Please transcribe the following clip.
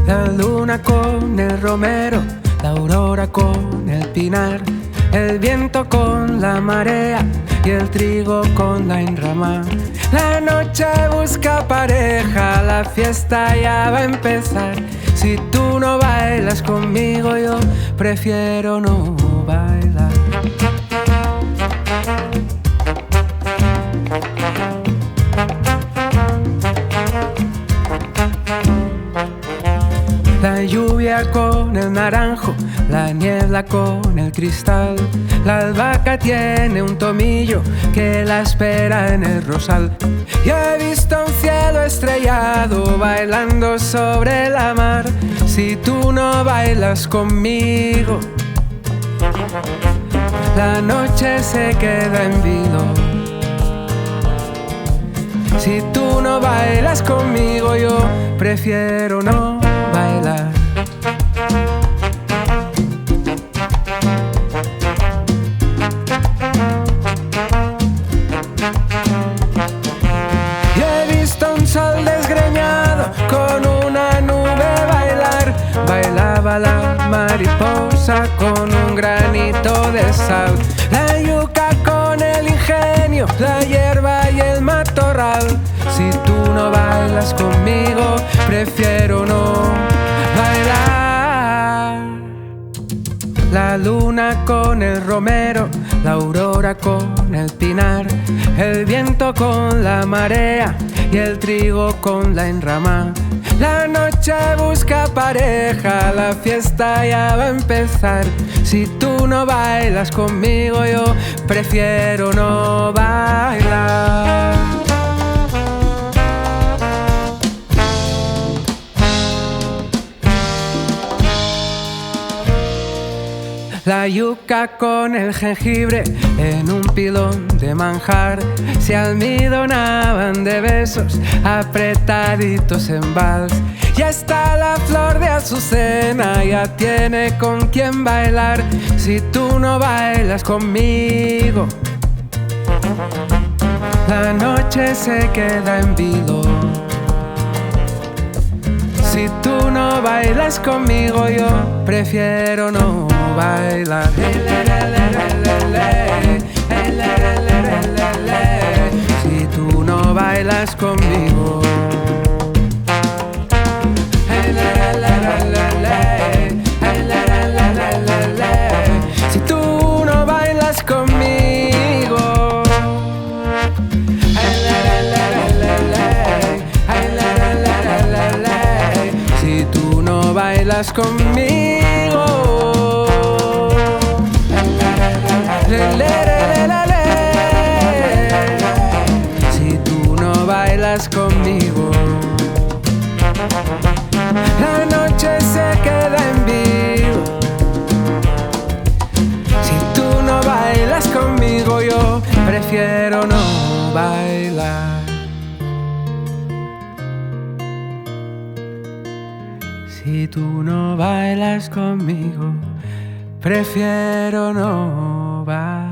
La luna con el romero, la aurora con el pinar, el viento con la marea y el trigo con la enramada. La noche busca pareja, la fiesta ya va a empezar. Si tú no bailas conmigo, yo prefiero no bailar. La lluvia con el naranjo, la niebla con el cristal. La albahaca tiene un tomillo que la espera en el rosal. Yo he visto un cielo estrellado bailando sobre la mar. Si tú no bailas conmigo, la noche se queda en vilo. Si tú no bailas conmigo, yo prefiero no bailar. Yo he visto un sol desgreñado con una nube bailar. Bailaba la mariposa con un granito de sal. La yuca con el ingenio, la hierba y el matorral. Si tú no bailas conmigo, prefiero no bailar. La luna con el romero, la aurora con el pinar, el viento con la marea y el trigo con la enramada. La noche busca pareja, la fiesta ya va a empezar. Si tú no bailas conmigo, yo prefiero no bailar. La yuca con el jengibre en un pilón de manjar se almidonaban de besos apretaditos en vals. Ya está la flor de azucena, ya tiene con quien bailar. Si tú no bailas conmigo, la noche se queda en vilo. Si tú no bailas conmigo, yo prefiero no bailar. Si tú no bailas conmigo, si tú no bailas conmigo, si tú no bailas conmigo, si tú no bailas conmigo, la noche se queda en vivo. Si tú no bailas conmigo, yo prefiero no bailar. Si tú no bailas conmigo, prefiero no bailar.